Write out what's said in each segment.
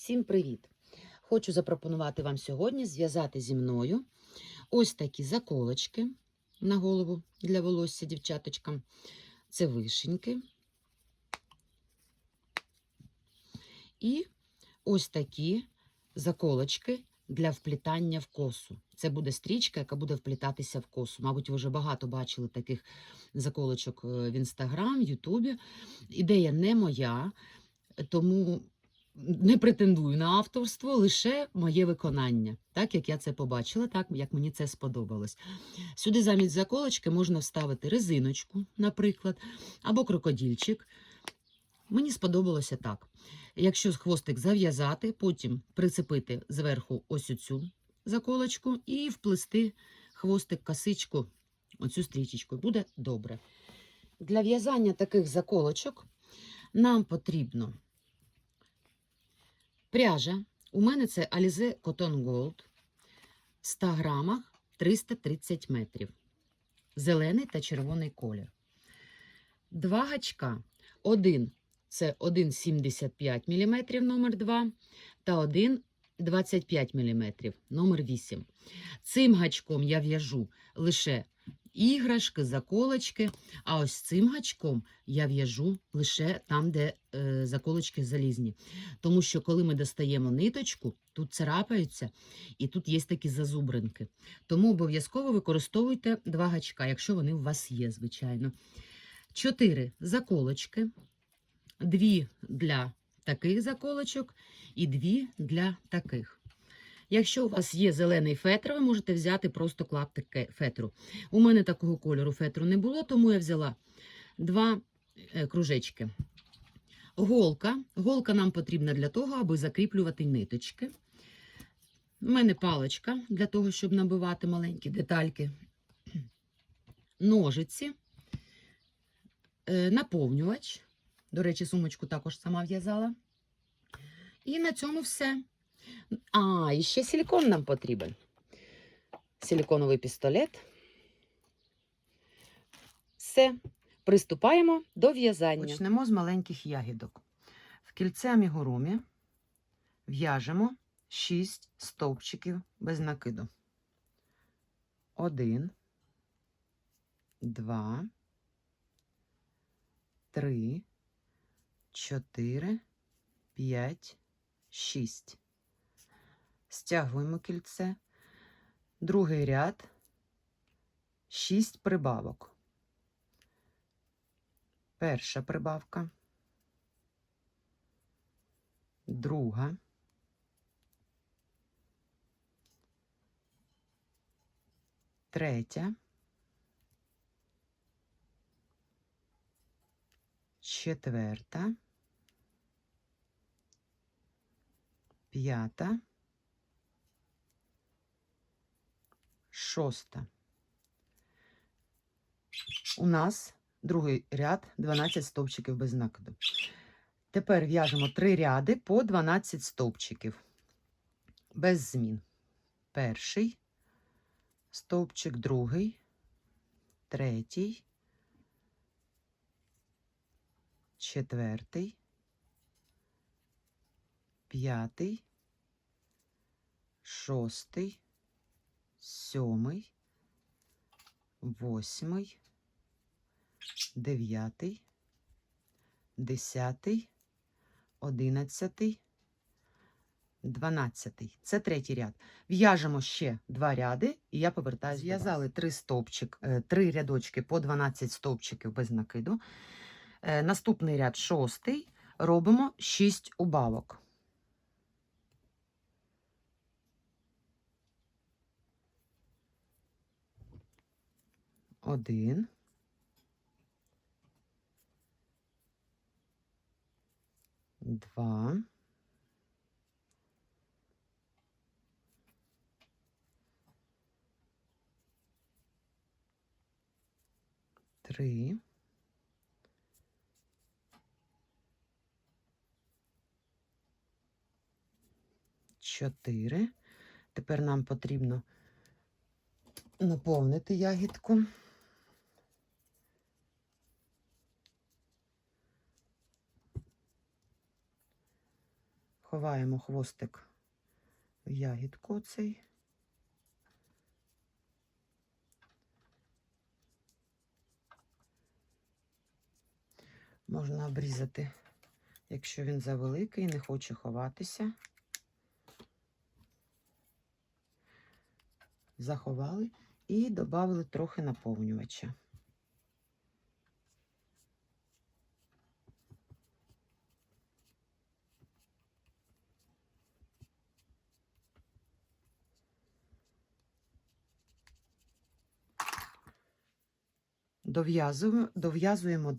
Всім привіт! Хочу запропонувати вам сьогодні зв'язати зі мною ось такі заколочки на голову для волосся дівчаточкам. Це вишеньки. І ось такі заколочки для вплітання в косу. Це буде стрічка, яка буде вплітатися в косу. Мабуть, ви вже багато бачили таких заколочок в Інстаграм, Ютубі. Ідея не моя, тому не претендую на авторство, лише моє виконання, так як я це побачила, так як мені це сподобалось. Сюди замість заколочки можна вставити резиночку, наприклад, або крокодильчик. Мені сподобалося так. Якщо хвостик зав'язати, потім прицепити зверху ось оцю заколочку і вплести хвостик, косичку, оцю стрічечку. Буде добре. Для в'язання таких заколочок нам потрібно пряжа. У мене це Alize Cotton Gold в 100 грамах 330 метрів. Зелений та червоний колір. Два гачка. Один це 1,75 мм номер 2 та 1,25 мм номер 8. Цим гачком я в'яжу лише іграшки, заколочки, а ось цим гачком я в'яжу лише там, де заколочки залізні. Тому що, коли ми достаємо ниточку, тут царапаються і тут є такі зазубринки. Тому обов'язково використовуйте два гачка, якщо вони у вас є, звичайно. 4 заколочки, 2 для таких заколочок і 2 для таких. Якщо у вас є зелений фетр, ви можете взяти просто клаптик фетру. У мене такого кольору фетру не було, тому я взяла 2 кружечки. Голка. Голка нам потрібна для того, аби закріплювати ниточки. У мене паличка для того, щоб набивати маленькі детальки. Ножиці. Наповнювач. До речі, сумочку також сама в'язала. І на цьому все. І ще силікон нам потрібен. Силіконовий пістолет. Все. Приступаємо до в'язання. Почнемо з маленьких ягідок. В кільце амігурумі в'яжемо 6 стовпчиків без накиду. 1, 2, 3, 4, 5, 6. Стягуємо кільце. Другий ряд. 6 прибавок. Перша прибавка. Друга. Третя. Четверта. П'ята. Шоста. У нас другий ряд 12 стовпчиків без накиду. Тепер в'яжемо 3 ряди по 12 стовпчиків. Без змін. Перший стовпчик, другий, третій, четвертий, п'ятий, шостий, 7, 8, 9, 10, 11, 12. Це третій ряд. В'яжемо ще 2 ряди, і я повертаюся. Зв'язали 3 рядочки по 12 стовпчиків без накиду. Наступний ряд 6. Робимо 6 убавок. 1, 2, 3, 4. Тепер нам потрібно наповнити ягідку. Ховаємо хвостик в ягідку цей. Можна обрізати, якщо він завеликий і не хоче ховатися. Заховали і додали трохи наповнювача. Дов'язуємо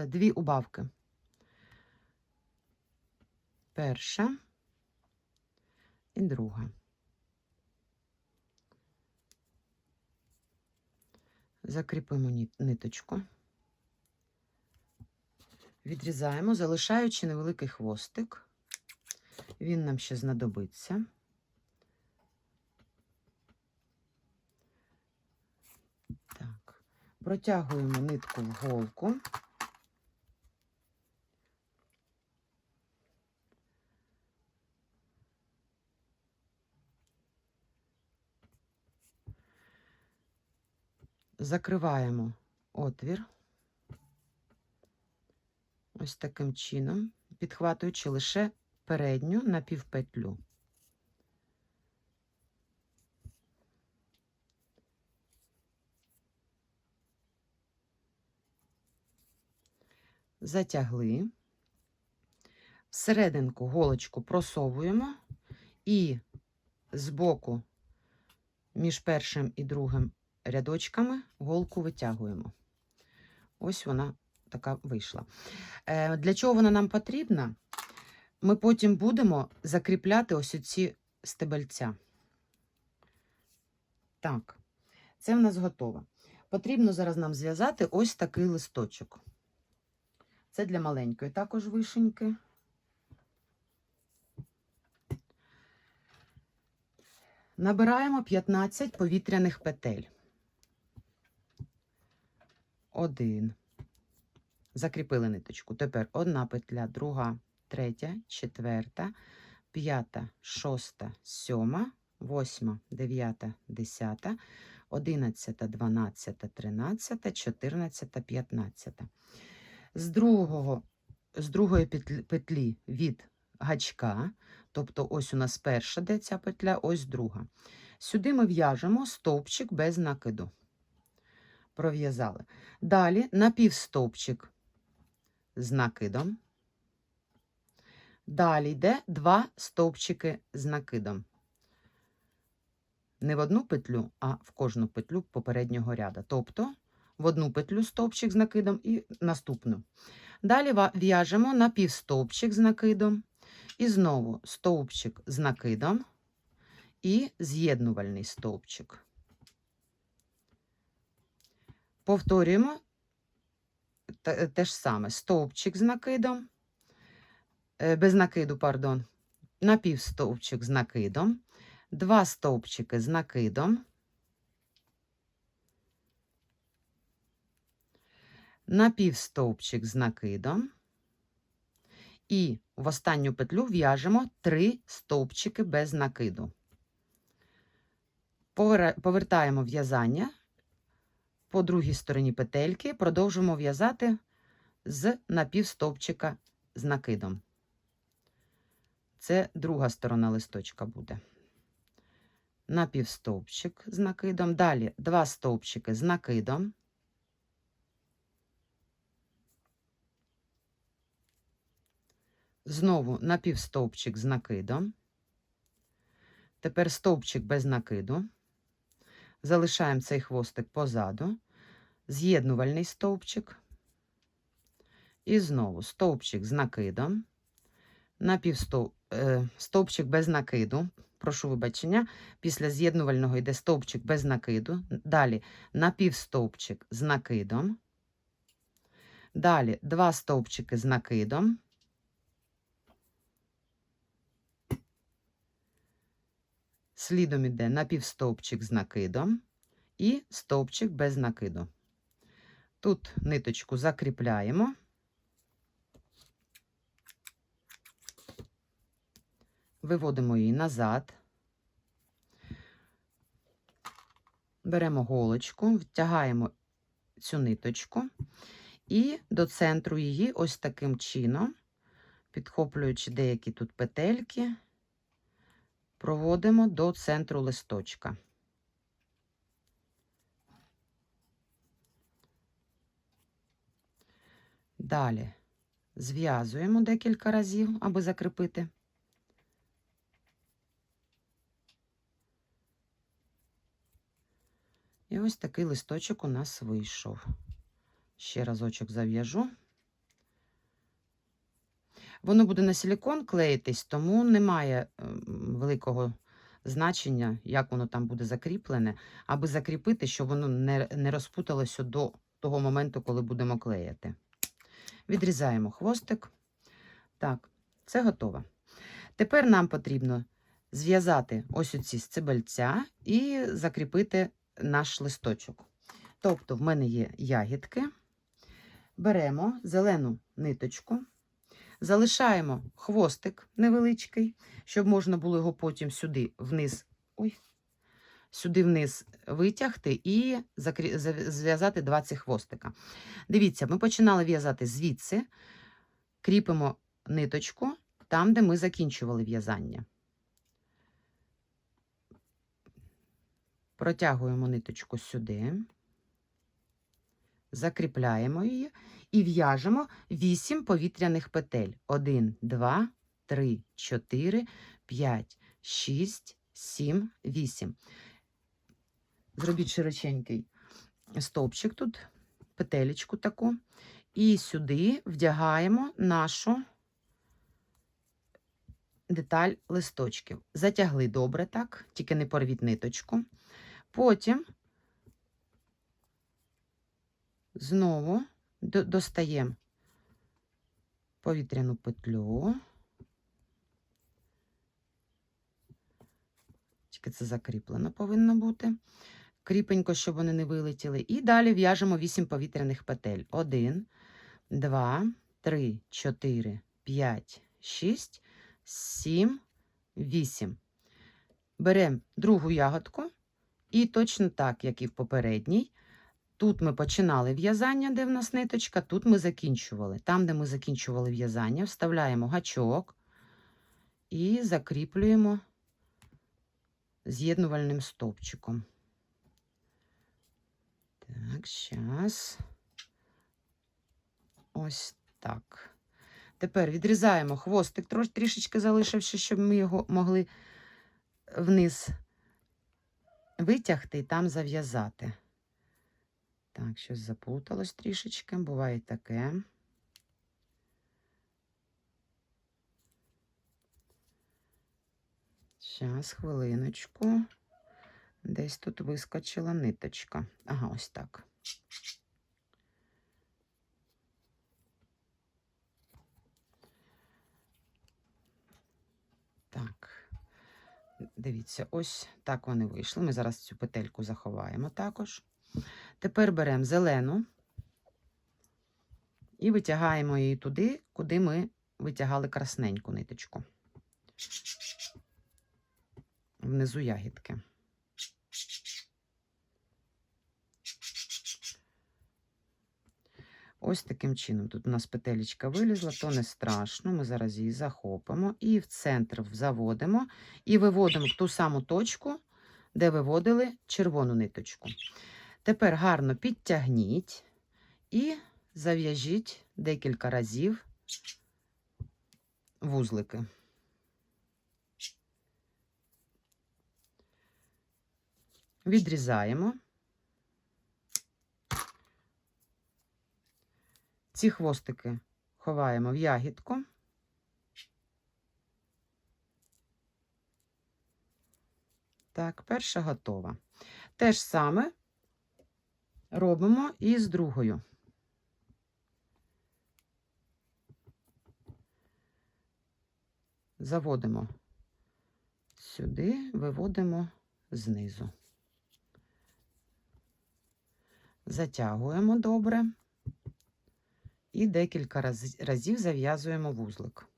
дві убавки. Перша і друга. Закріпимо ниточку. Відрізаємо, залишаючи невеликий хвостик. Він нам ще знадобиться. Так. Протягуємо нитку в голку. Закриваємо отвір ось таким чином, підхватуючи лише передню напівпетлю. Затягли. Всерединку голочку просовуємо і збоку між першим і другим рядочками голку витягуємо. Ось вона така вийшла. Для чого вона нам потрібна? Ми потім будемо закріпляти ось ці стебельця. Так, це в нас готово. Потрібно зараз нам зв'язати ось такий листочок. Це для маленької також вишеньки. Набираємо 15 повітряних петель. 1. Закріпили ниточку. Тепер 1 петля, 2, 3, 4, 5, 6, 7, 8, 9, 10, 11, 12, 13, 14, 15. З другої петлі від гачка, тобто ось у нас перша, де ця петля, ось друга. Сюди ми в'яжемо стовпчик без накиду. Пров'язали. Далі напівстовпчик з накидом. Далі йде 2 стовпчики з накидом. Не в одну петлю, а в кожну петлю попереднього ряду. Тобто в одну петлю стовпчик з накидом і наступну. Далі в'яжемо напівстовпчик з накидом. І знову стовпчик з накидом і з'єднувальний стовпчик. Повторюємо те ж саме. Стовпчик з накидом, без накиду, пардон, напівстовпчик з накидом, 2 стовпчики з накидом, напівстовпчик з накидом і в останню петлю в'яжемо 3 стовпчики без накиду. Повертаємо в'язання по другій стороні петельки, продовжуємо в'язати з напівстовпчика з накидом. Це друга сторона листочка буде. Напівстовпчик з накидом, далі 2 стовпчики з накидом, знову напівстовпчик з накидом, тепер стовпчик без накиду, залишаємо цей хвостик позаду, з'єднувальний стовпчик, і знову стовпчик з накидом, стовпчик без накиду, прошу вибачення, після з'єднувального йде стовпчик без накиду, далі напівстовпчик з накидом, далі 2 стовпчики з накидом, слідом іде напівстовпчик з накидом і стовпчик без накиду. Тут ниточку закріпляємо. виводимо її назад, беремо голочку, втягаємо цю ниточку і до центру її ось таким чином, підхоплюючи деякі тут петельки, проводимо до центру листочка. Далі зв'язуємо декілька разів, аби закріпити. І ось такий листочок у нас вийшов. Ще разочок зав'яжу. Воно буде на силікон клеїтись, тому немає великого значення, як воно там буде закріплене, аби закріпити, щоб воно не розпуталося до того моменту, коли будемо клеїти. Відрізаємо хвостик. Так, це готово. Тепер нам потрібно зв'язати ось оці стебельця і закріпити наш листочок. Тобто в мене є ягідки. Беремо зелену ниточку, залишаємо хвостик невеличкий, щоб можна було його потім сюди вниз, сюди вниз витягти і зв'язати два ці хвостика. Дивіться, ми починали в'язати звідси, кріпимо ниточку там, де ми закінчували в'язання. Протягуємо ниточку сюди, закріпляємо її і в'яжемо 8 повітряних петель. 1, 2, 3, 4, 5, 6, 7, 8. Зробіть широченький стовпчик тут, петелечку таку. І сюди вдягаємо нашу деталь листочків. Затягли добре так, тільки не порвіть ниточку. Потім знову достаємо повітряну петлю. Тільки це закріплено повинно бути. Кріпенько, щоб вони не вилетіли. І далі в'яжемо 8 повітряних петель. 1, 2, 3, 4, 5, 6, 7, 8. Беремо другу ягодку і точно так, як і в попередній. Тут ми починали в'язання, де в нас ниточка, тут ми закінчували. Там, де ми закінчували в'язання, вставляємо гачок і закріплюємо з'єднувальним стовпчиком. Так, зараз. Ось так. Тепер відрізаємо хвостик, трішечки залишивши, щоб ми його могли вниз витягти і там зав'язати. Так, щось заплуталось трішечки, буває таке. Зараз, хвилиночку. Десь тут вискочила ниточка. Ага, ось так. Так, дивіться, ось так вони вийшли. Ми зараз цю петельку заховаємо також. Тепер беремо зелену і витягаємо її туди, куди ми витягали красненьку ниточку. Внизу ягідки. Ось таким чином. Тут у нас петелечка вилізла, то не страшно. Ми зараз її захопимо і в центр заводимо. І виводимо в ту саму точку, де виводили червону ниточку. Тепер гарно підтягніть і зав'яжіть декілька разів вузлики. Відрізаємо. Ці хвостики ховаємо в ягідку. Так, перша готова. Те ж саме робимо і з другою. Заводимо сюди, виводимо знизу. Затягуємо добре і декілька разів зав'язуємо вузлик.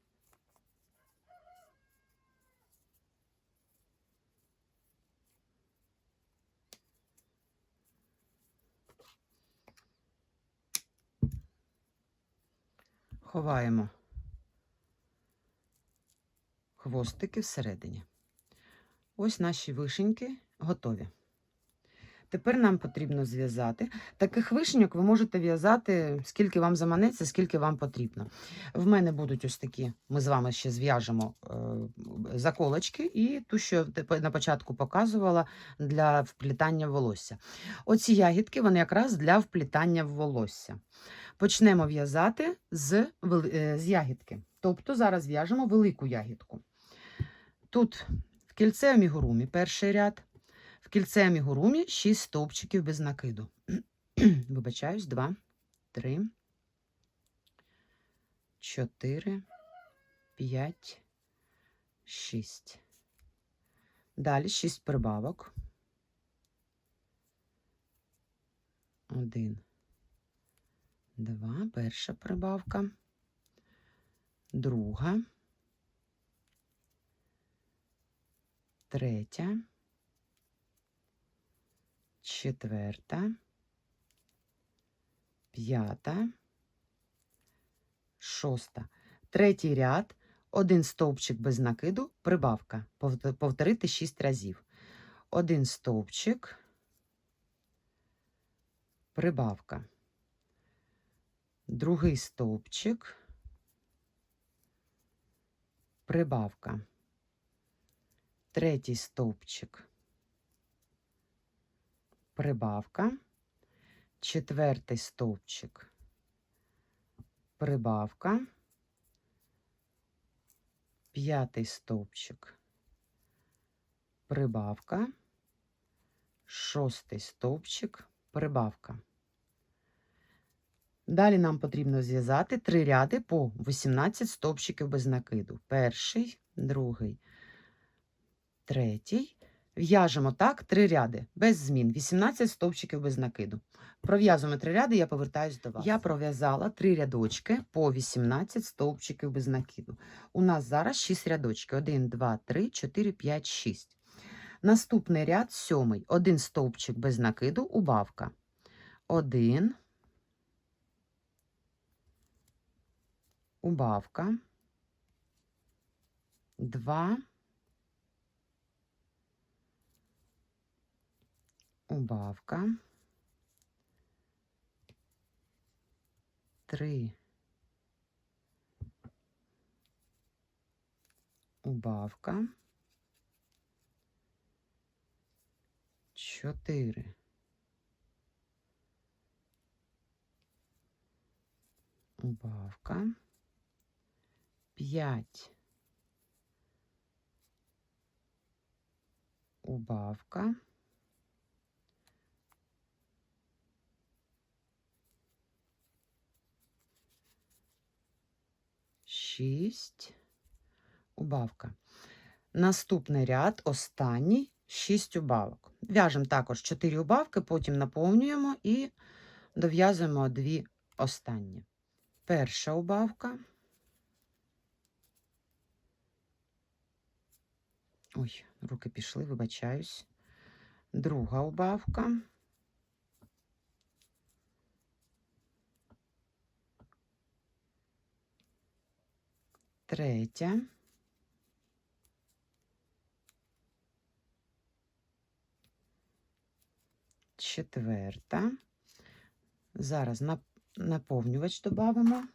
ховаємо хвостики всередині. Ось наші вишеньки готові. Тепер нам потрібно зв'язати. Таких вишеньок ви можете в'язати, скільки вам заманеться, скільки вам потрібно. В мене будуть ось такі, ми з вами ще зв'яжемо заколочки і ту, що на початку показувала, для вплітання волосся. Оці ягідки, вони якраз для вплітання в волосся. Почнемо в'язати з ягідки. Тобто зараз в'яжемо велику ягідку. Тут в кільце амігурумі перший ряд. В кільце амігурумі 6 стовпчиків без накиду. Вибачаюсь, 2, 3, 4, 5, 6. Далі 6 прибавок. 1, 2, перша прибавка, друга, третя, четверта, п'ята, шоста. Третій ряд, 1 стовпчик без накиду, прибавка. Повторити 6 разів. 1 стовпчик, прибавка. Другий стовпчик, прибавка. Третій стовпчик, прибавка. Четвертий стовпчик, прибавка. П'ятий стовпчик, прибавка. Шостий стовпчик, прибавка. Далі нам потрібно зв'язати 3 ряди по 18 стовпчиків без накиду. Перший, другий, третій. В'яжемо так 3 ряди, без змін, 18 стовпчиків без накиду. Пров'язуємо 3 ряди, я повертаюсь до вас. Я пров'язала 3 рядочки по 18 стовпчиків без накиду. У нас зараз 6 рядочків. 1, 2, 3, 4, 5, 6. Наступний ряд, 7. 1 стовпчик без накиду, убавка. 1, убавка, 2, убавка, 3, убавка, 4, убавка, 5, убавка, 6, убавка. Наступний ряд, останній, 6 убавок. В'яжемо також 4 убавки, потім наповнюємо і дов'язуємо 2 останні. Перша убавка. Ой, руки пішли, вибачаюсь. Друга убавка. Третя. Четверта. Зараз наповнювач додамо.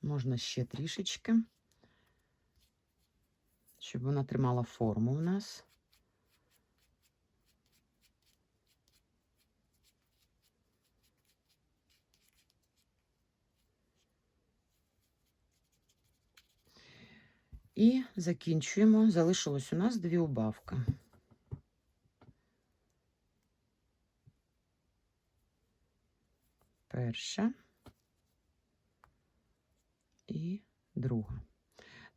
Можна ще трішечки, щоб вона тримала форму у нас. І закінчуємо. Залишилось у нас 2 убавки. Перша і друга.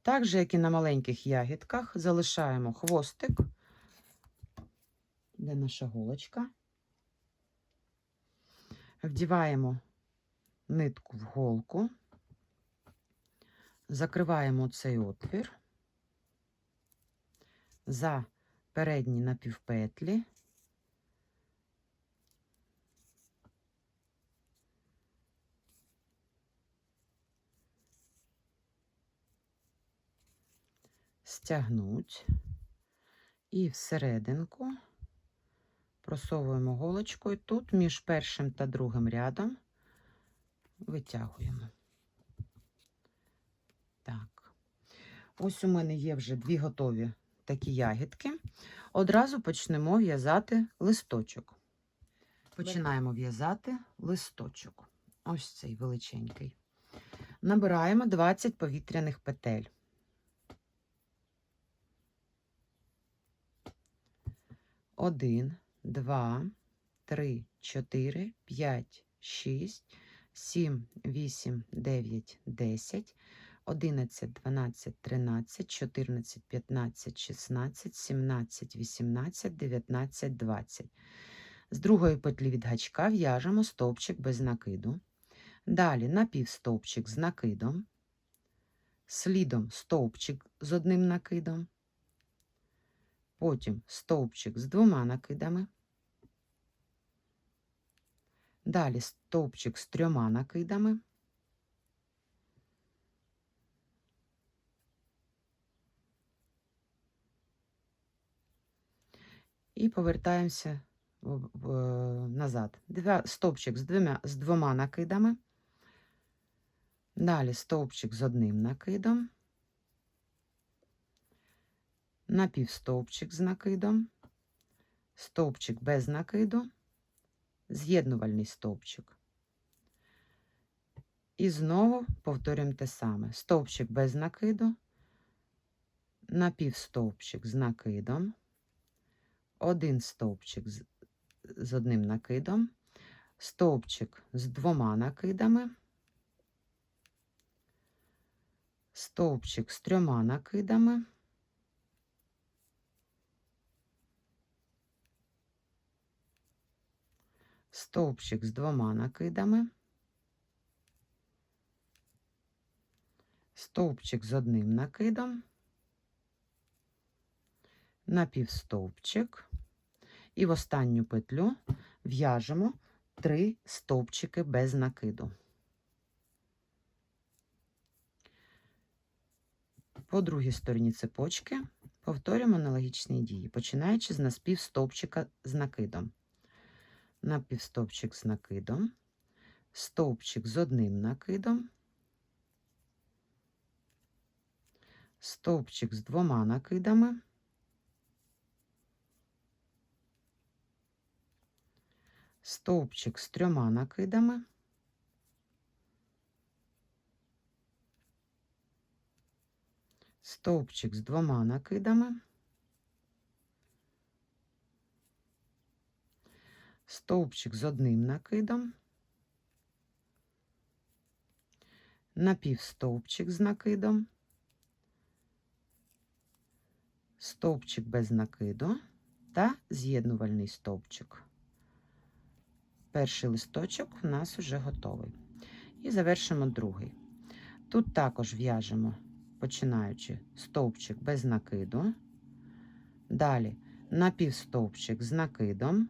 Так же, як і на маленьких ягідках, залишаємо хвостик, де наша голочка. Вдіваємо нитку в голку, закриваємо цей отвір за передні напівпетлі, стягнуть і всерединку просовуємо голочкою. Тут між першим та другим рядом витягуємо. Так. Ось у мене є вже 2 готові такі ягідки. Одразу почнемо в'язати листочок. Починаємо в'язати листочок. Ось цей величенький. Набираємо 20 повітряних петель. 1, 2, 3, 4, 5, 6, 7, 8, 9, 10, 11, 12, 13, 14, 15, 16, 17, 18, 19, 20. З другої петлі від гачка в'яжемо стовпчик без накиду. Далі напівстовпчик з накидом, слідом стовпчик з одним накидом, потім стовпчик з 2 накидами, далі стовпчик з 3 накидами, і повертаємося назад. Стовпчик з 2 накидами, далі стовпчик з 1 накидом, напівстовпчик з накидом, стовпчик без накиду, з'єднувальний стовпчик. І знову повторюємо те саме. Стовпчик без накиду, напівстовпчик з накидом, 1 стовпчик з 1 накидом, стовпчик з 2 накидами, стовпчик з 3 накидами, стовпчик з 2 накидами, стовпчик з 1 накидом, напівстовпчик, і в останню петлю в'яжемо 3 стовпчики без накиду. По другій стороні цепочки повторюємо аналогічні дії, починаючи з напівстовпчика з накидом. Напівстовпчик з накидом, стовпчик з 1 накидом, стовпчик з 2 накидами, стовпчик з 3 накидами, стовпчик з 2 накидами, стовпчик з 1 накидом, напівстовпчик з накидом, стовпчик без накиду та з'єднувальний стовпчик. Перший листочок у нас вже готовий. І завершимо другий. Тут також в'яжемо, починаючи стовпчик без накиду, далі напівстовпчик з накидом,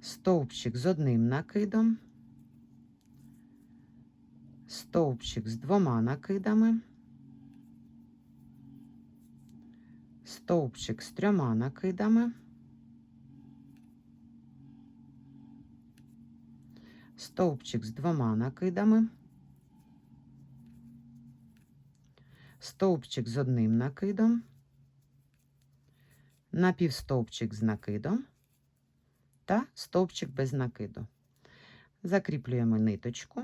стовпчик з 1 накидом, стовпчик з 2 накидами, стовпчик з 3 накидами, стовпчик з 2 накидами, стовпчик з 1 накидом, напівстовпчик з накидом та стовпчик без накиду. Закріплюємо ниточку,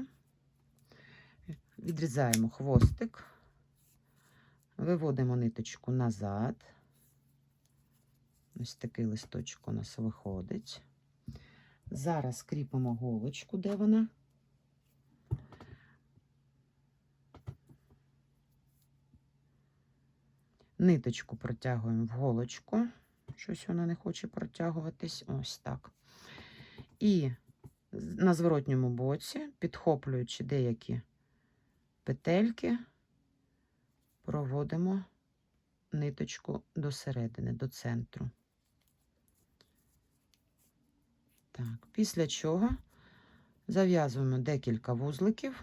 відрізаємо хвостик, виводимо ниточку назад. Ось такий листочок у нас виходить. Зараз кріпимо голочку, де вона. Ниточку протягуємо в голочку, Щось воно не хоче протягуватись. Ось так. І на зворотньому боці, підхоплюючи деякі петельки, проводимо ниточку до середини, до центру. Так, після чого зав'язуємо декілька вузликів.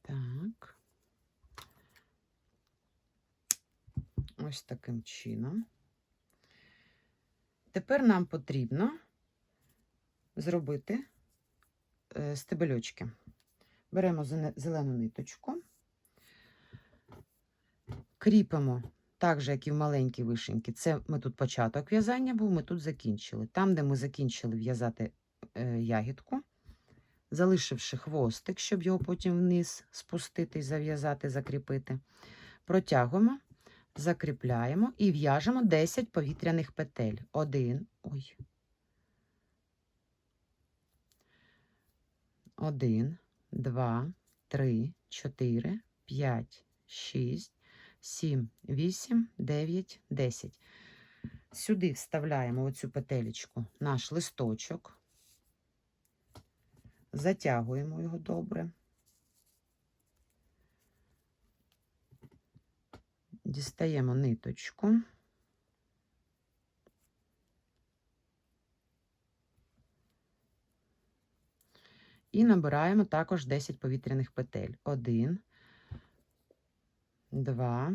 Так. Ось таким чином. Тепер нам потрібно зробити стебельочки. Беремо зелену ниточку, кріпимо так же, як і в маленькій вишеньки. Це ми тут початок в'язання був, ми тут закінчили. Там, де ми закінчили в'язати ягідку, залишивши хвостик, щоб його потім вниз спустити і зав'язати, закріпити, протягуємо, закріпляємо і в'яжемо 10 повітряних петель. 1, 2, 3, 4, 5, 6, 7, 8, 9, 10. Сюди вставляємо оцю петелечку наш листочок, затягуємо його добре, дістаємо ниточку, і набираємо також 10 повітряних петель. 1, 2,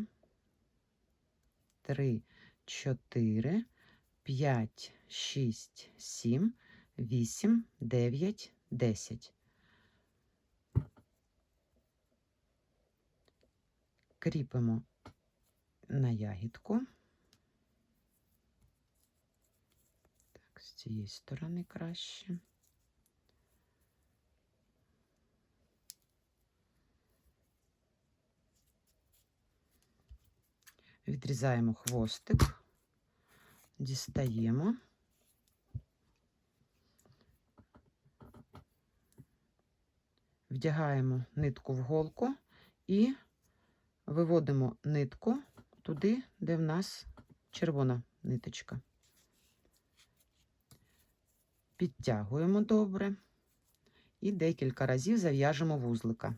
3, 4, 5, 6, 7, 8, 9, 10. Кріпимо на ягідку. Так, з цієї сторони краще. Відрізаємо хвостик, дістаємо. Вдягаємо нитку в голку і виводимо нитку туди, де в нас червона ниточка. Підтягуємо добре і декілька разів зав'яжемо вузлика.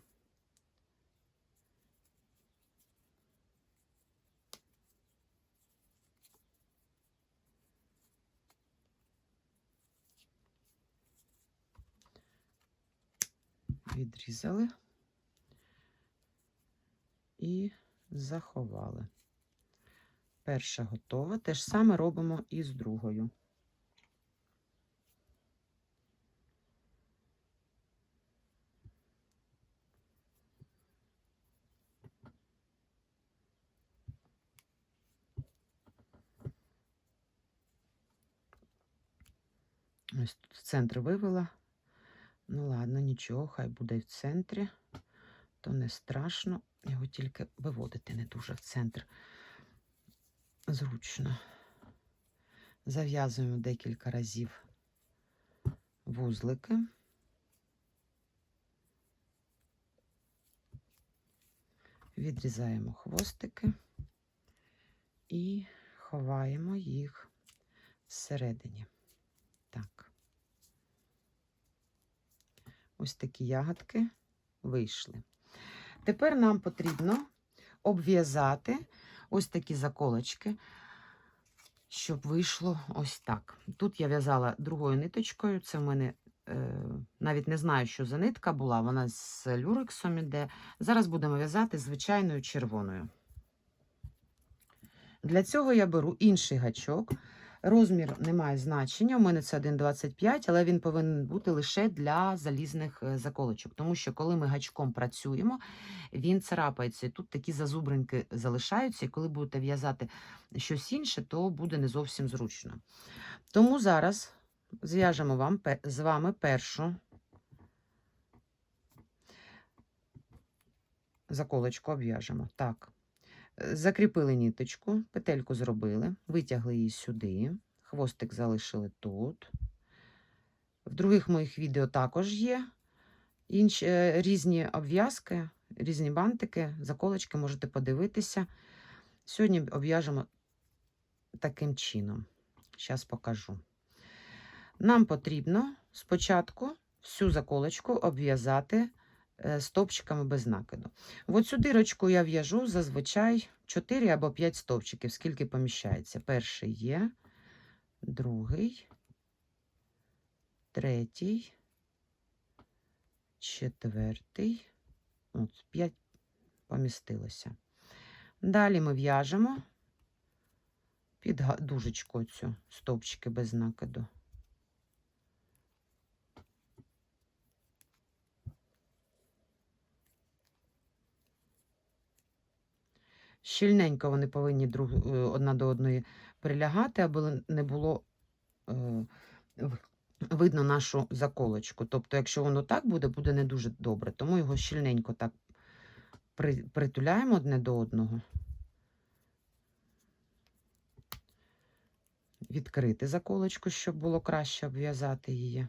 Відрізали і заховали. Перша готова. Те ж саме робимо і з другою. Ось тут в центр вивела. Ну ладно, нічого, хай буде в центрі, то не страшно. Його тільки виводити не дуже в центр зручно. Зав'язуємо декілька разів вузлики. Відрізаємо хвостики і ховаємо їх всередині. Так. Ось такі ягодки вийшли. Тепер нам потрібно обв'язати ось такі заколочки, щоб вийшло ось так. Тут я в'язала другою ниточкою, це в мене, навіть не знаю, що за нитка була, вона з люрексом іде. Зараз будемо в'язати звичайною червоною. Для цього я беру інший гачок. Розмір не має значення, у мене це 1,25, але він повинен бути лише для залізних заколочок, тому що коли ми гачком працюємо, він царапається, і тут такі зазубринки залишаються, і коли будете в'язати щось інше, то буде не зовсім зручно. Тому зараз зв'яжемо з вами першу заколочку, обв'яжемо. Так, Закріпили ниточку, петельку зробили, витягли її сюди, хвостик залишили тут. В других моїх відео також є різні обв'язки, різні бантики, заколочки, можете подивитися. Сьогодні обв'яжемо таким чином. Зараз покажу. Нам потрібно спочатку всю заколочку обв'язати стовпчиками без накиду. От цю дирочку я в'яжу зазвичай 4 або 5 стовпчиків, скільки поміщається. Перший є, другий, третій, четвертий. От, 5 помістилося. Далі ми в'яжемо під дужечку цю стовпчики без накиду. Щільненько вони повинні одна до одної прилягати, аби не було видно нашу заколочку. Тобто, якщо воно так буде, буде не дуже добре. Тому його щільненько так притуляємо одне до одного. Відкрити заколочку, щоб було краще обв'язати її.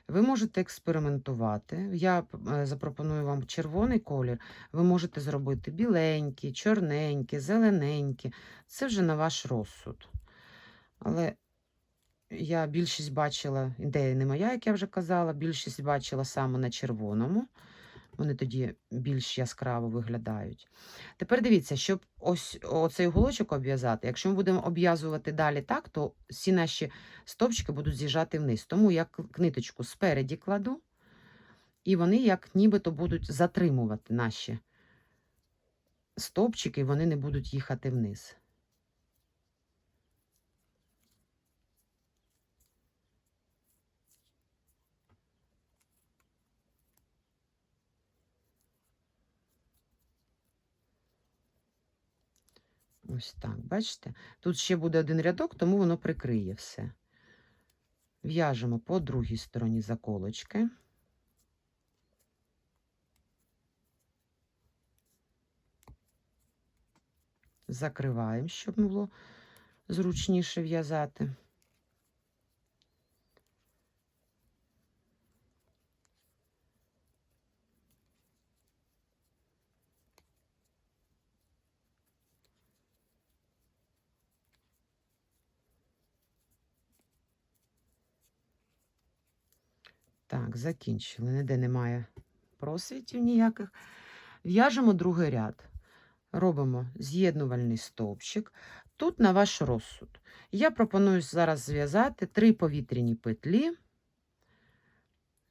Ви можете експериментувати. Я запропоную вам червоний колір. Ви можете зробити біленький, чорненький, зелененький. Це вже на ваш розсуд. Але я більшість бачила, ідея не моя, як я вже казала, більшість бачила саме на червоному. Вони тоді більш яскраво виглядають. Тепер дивіться, щоб ось оцей уголочок обв'язати, якщо ми будемо обв'язувати далі так, то всі наші стовпчики будуть з'їжджати вниз. Тому я ниточку спереді кладу, і вони як нібито будуть затримувати наші стовпчики, і вони не будуть їхати вниз. Ось так, бачите? Тут ще буде один рядок, тому воно прикриє все. В'яжемо по другій стороні заколочки. Закриваємо, щоб було зручніше в'язати. Так, закінчили. Ніде немає просвітів ніяких. В'яжемо другий ряд. Робимо з'єднувальний стовпчик. Тут на ваш розсуд. Я пропоную зараз зв'язати 3 повітряні петлі,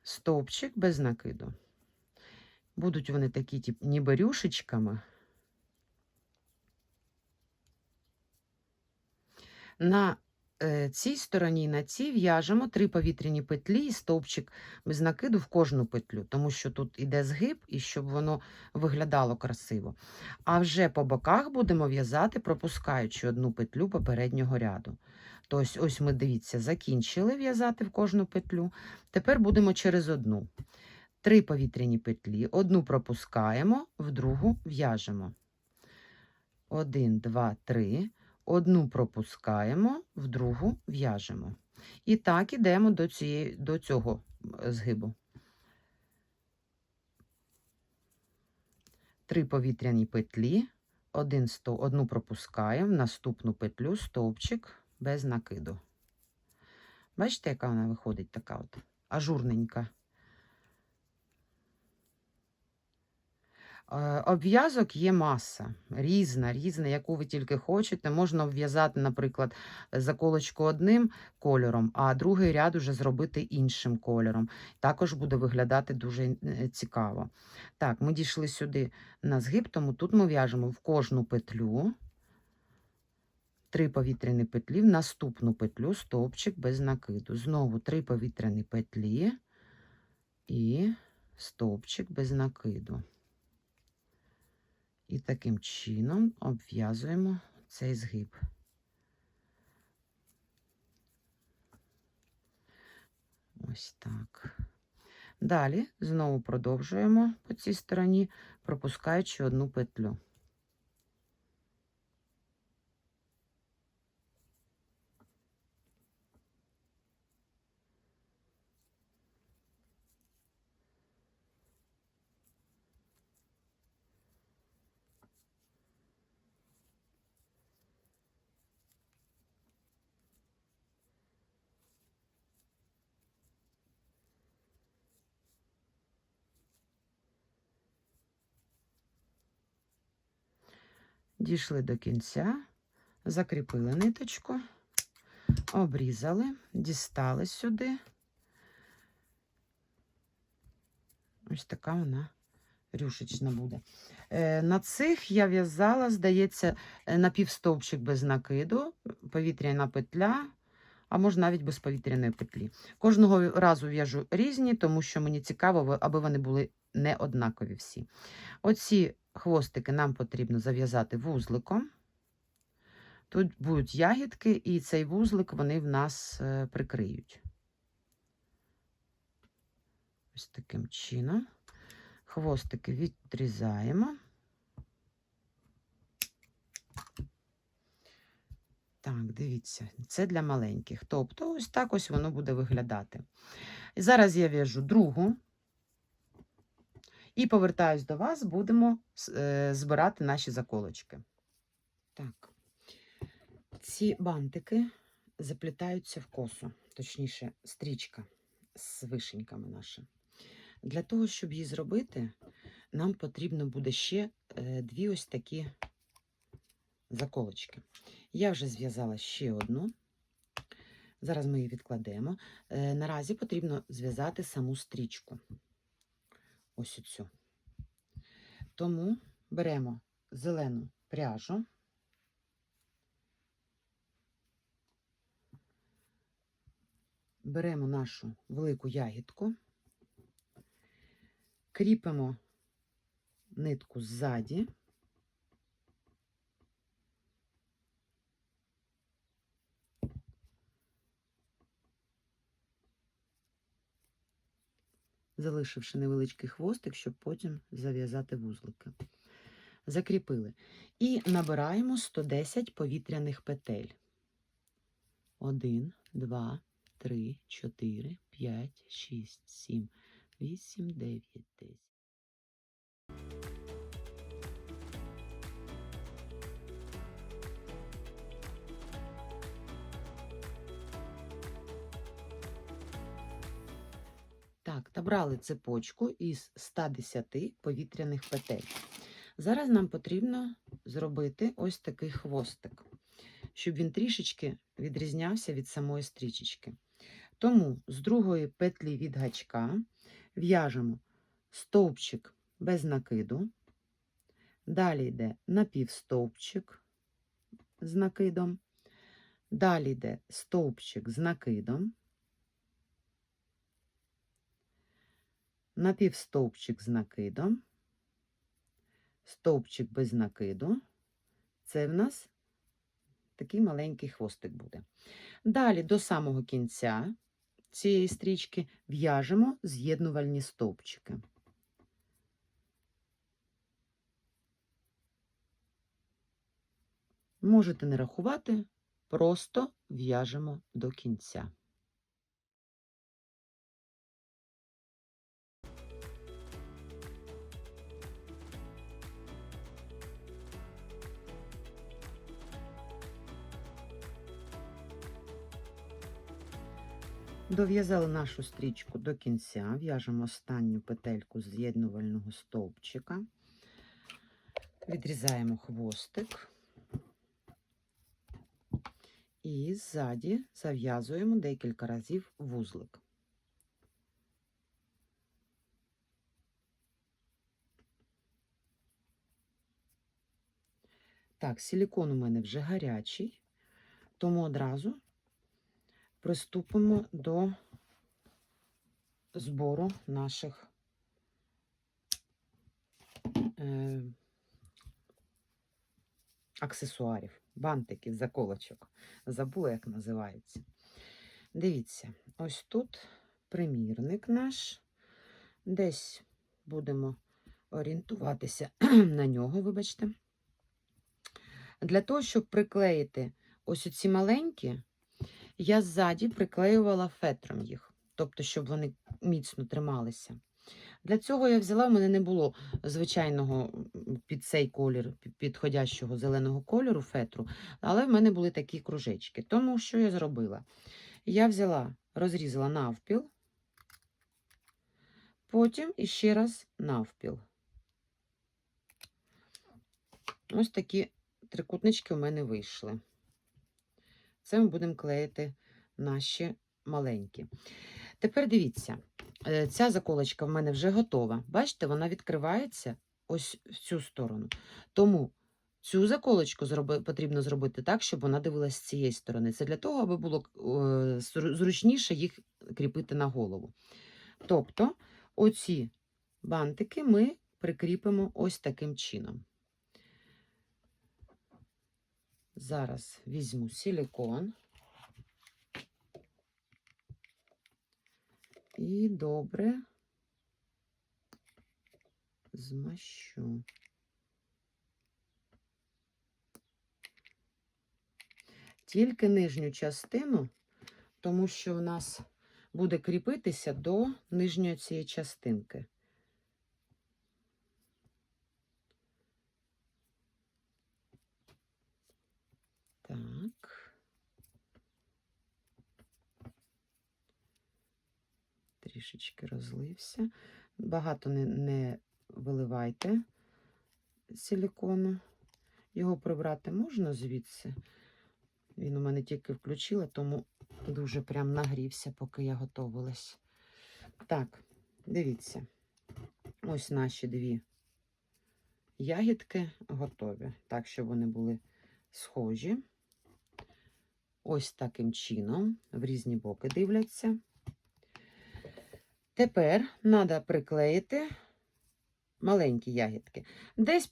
стовпчик без накиду. Будуть вони такі, ніби рюшечками. На цій стороні і на цій в'яжемо 3 повітряні петлі і стовпчик без накиду в кожну петлю, тому що тут іде згиб, і щоб воно виглядало красиво. А вже по боках будемо в'язати, пропускаючи одну петлю попереднього ряду. Тобто, ось ми, дивіться, закінчили в'язати в кожну петлю. Тепер будемо через одну. 3 повітряні петлі, одну пропускаємо, в другу в'яжемо. 1, 2, 3. Одну пропускаємо, в другу в'яжемо. І так ідемо до цього згибу. 3 повітряні петлі, одну пропускаємо, наступну петлю, стовпчик без накиду. Бачите, яка вона виходить така от ажурненька. Обв'язок є маса, різна, яку ви тільки хочете. Можна обв'язати, наприклад, заколочку одним кольором, а другий ряд уже зробити іншим кольором. Також буде виглядати дуже цікаво. Так, ми дійшли сюди на згиб, тому тут ми в'яжемо в кожну петлю 3 повітряні петлі, в наступну петлю стовпчик без накиду. Знову 3 повітряні петлі і стовпчик без накиду. І таким чином обв'язуємо цей згиб. Ось так. Далі знову продовжуємо по цій стороні, пропускаючи одну петлю. Дійшли до кінця, закріпили ниточку, обрізали, дістали сюди. Ось така вона рюшечна буде. На цих я в'язала, здається, напівстовпчик без накиду, повітряна петля, а може навіть без повітряної петлі. Кожного разу в'яжу різні, тому що мені цікаво, аби вони були не однакові всі. Оці хвостики нам потрібно зав'язати вузликом. Тут будуть ягідки, і цей вузлик вони в нас прикриють. Ось таким чином. Хвостики відрізаємо. Так, дивіться, це для маленьких. Тобто ось так ось воно буде виглядати. І зараз я в'яжу другу. І повертаюсь до вас, будемо збирати наші заколочки. Так, ці бантики заплітаються в косу, точніше, стрічка з вишеньками наша. Для того, щоб її зробити, нам потрібно буде ще дві ось такі заколочки. Я вже зв'язала ще одну. Зараз ми її відкладемо. Наразі потрібно зв'язати саму стрічку. Ось оцю. Тому беремо зелену пряжу. Беремо нашу велику ягідку. Кріпимо нитку ззаді. Залишивши невеличкий хвостик, щоб потім зав'язати вузлики. Закріпили. І набираємо 110 повітряних петель. 1, 2, 3, 4, 5, 6, 7, 8, 9, 10. Так, набрали цепочку із 110 повітряних петель. Зараз нам потрібно зробити ось такий хвостик, щоб він трішечки відрізнявся від самої стрічечки. Тому з другої петлі від гачка в'яжемо стовпчик без накиду, далі йде напівстовпчик з накидом, далі йде стовпчик з накидом, напівстовпчик з накидом, стовпчик без накиду. Це в нас такий маленький хвостик буде. Далі до самого кінця цієї стрічки в'яжемо з'єднувальні стовпчики. Можете не рахувати, просто в'яжемо до кінця. Дов'язали нашу стрічку до кінця, в'яжемо останню петельку з'єднувального стовпчика, відрізаємо хвостик і ззаді зав'язуємо декілька разів вузлик. Так, силікон у мене вже гарячий, тому одразу приступимо до збору наших аксесуарів, бантиків, заколочок. Забула, як називаються. Дивіться, ось тут примірник наш. Десь будемо орієнтуватися на нього, вибачте. Для того, щоб приклеїти ось ці маленькі, я ззаді приклеювала фетром їх, тобто, щоб вони міцно трималися. Для цього я взяла, в мене не було звичайного під цей колір, підходящого зеленого кольору фетру, але в мене були такі кружечки. Тому що я зробила? Я взяла, розрізала навпіл, потім іще раз навпіл. Ось такі трикутнички у мене вийшли. Це ми будемо клеїти наші маленькі. Тепер дивіться, ця заколочка в мене вже готова. Бачите, вона відкривається ось в цю сторону. Тому цю заколочку потрібно зробити так, щоб вона дивилась з цієї сторони. Це для того, аби було зручніше їх кріпити на голову. Тобто, оці бантики ми прикріпимо ось таким чином. Зараз візьму силікон і добре змащу. Тільки нижню частину, тому що у нас буде кріпитися до нижньої цієї частинки. Так. Трішечки розлився. Багато не виливайте силікону. Його прибрати можна звідси. Він у мене тільки включила, тому дуже прям нагрівся, поки я готувалась. Так, дивіться. Ось наші дві ягідки готові. Так, щоб вони були схожі. Ось таким чином, в різні боки дивляться. Тепер треба приклеїти маленькі ягідки. Десь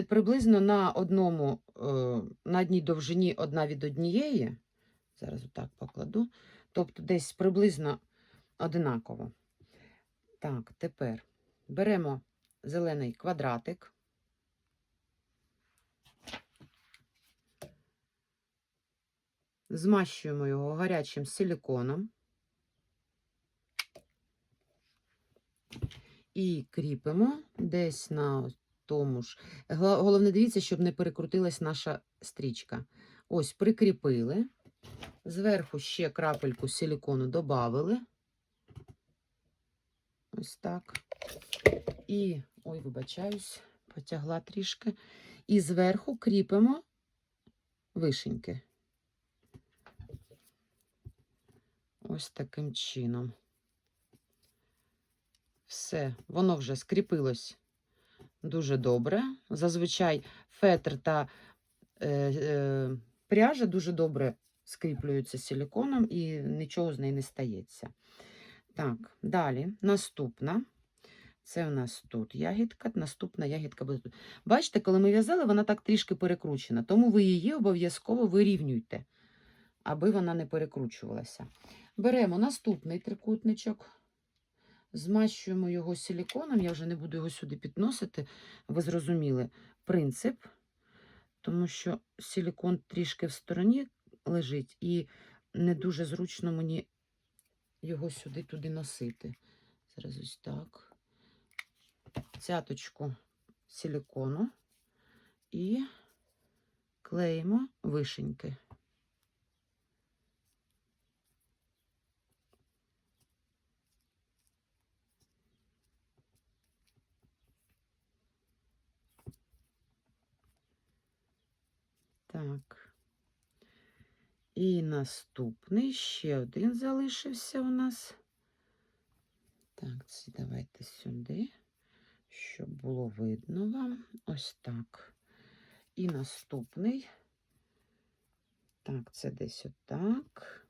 приблизно на одній довжині одна від однієї. Зараз отак покладу. Тобто десь приблизно одинаково. Так, тепер беремо зелений квадратик. Змащуємо його гарячим силіконом. І кріпимо десь на тому ж. Головне, дивіться, щоб не перекрутилась наша стрічка. Ось, прикріпили. Зверху ще крапельку силікону додали. Ось так. І, ой, вибачаюсь, потягла трішки. І зверху кріпимо вишеньки. Ось таким чином. Все, воно вже скріпилось дуже добре. Зазвичай фетр та пряжа дуже добре скріплюються силіконом і нічого з неї не стається. Так, далі наступна. Це у нас тут ягідка, наступна ягідка буде тут. Бачите, коли ми в'язали, вона так трішки перекручена, тому ви її обов'язково вирівнюйте, аби вона не перекручувалася. Беремо наступний трикутничок. Змащуємо його силіконом, я вже не буду його сюди підносити, ви зрозуміли принцип, тому що силікон трішки в стороні лежить і не дуже зручно мені його сюди-туди носити. Зараз ось так. Цяточку силікону і клеїмо вишеньки. Так. І наступний, ще один залишився у нас. Так, це давайте сюди, щоб було видно вам. Ось так. І наступний. Так, це десь отак.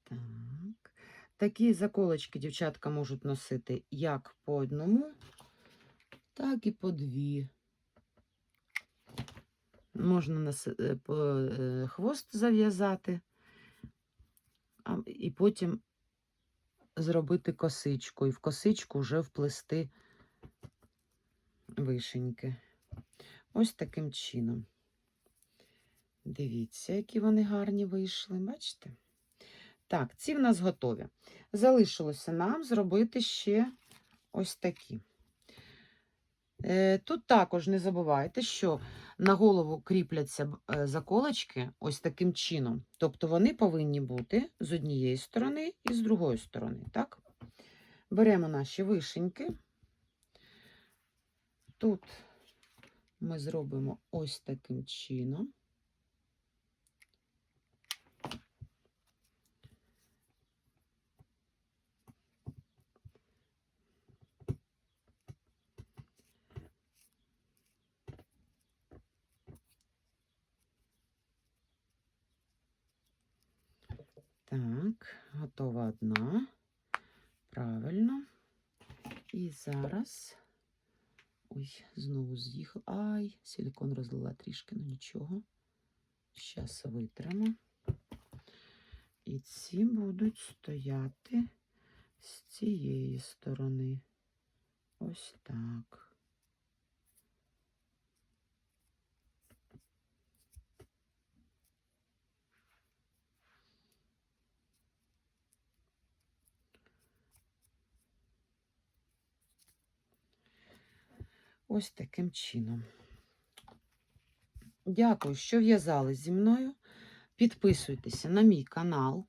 Так. Такі заколочки дівчатка можуть носити як по одному, так і по дві. Можна хвост зав'язати, і потім зробити косичку. І в косичку вже вплести вишеньки. Ось таким чином. Дивіться, які вони гарні вийшли, бачите? Так, ці в нас готові. Залишилося нам зробити ще ось такі. Тут також не забувайте, що на голову кріпляться заколочки ось таким чином. Тобто вони повинні бути з однієї сторони і з другої сторони. Так? Беремо наші вишеньки. Тут ми зробимо ось таким чином. Так, готова одна. Правильно. І зараз... Ой, знову з'їхав. Ай, силікон розлила трішки, ну нічого. Зараз витримо. І ці будуть стояти з цієї сторони. Ось так. Ось таким чином. Дякую, що в'язали зі мною. Підписуйтеся на мій канал.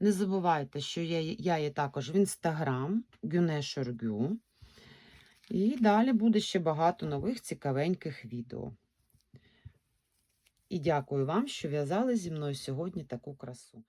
Не забувайте, що я є також в Instagram Güneşörgü. І далі буде ще багато нових цікавеньких відео. І дякую вам, що в'язали зі мною сьогодні таку красу.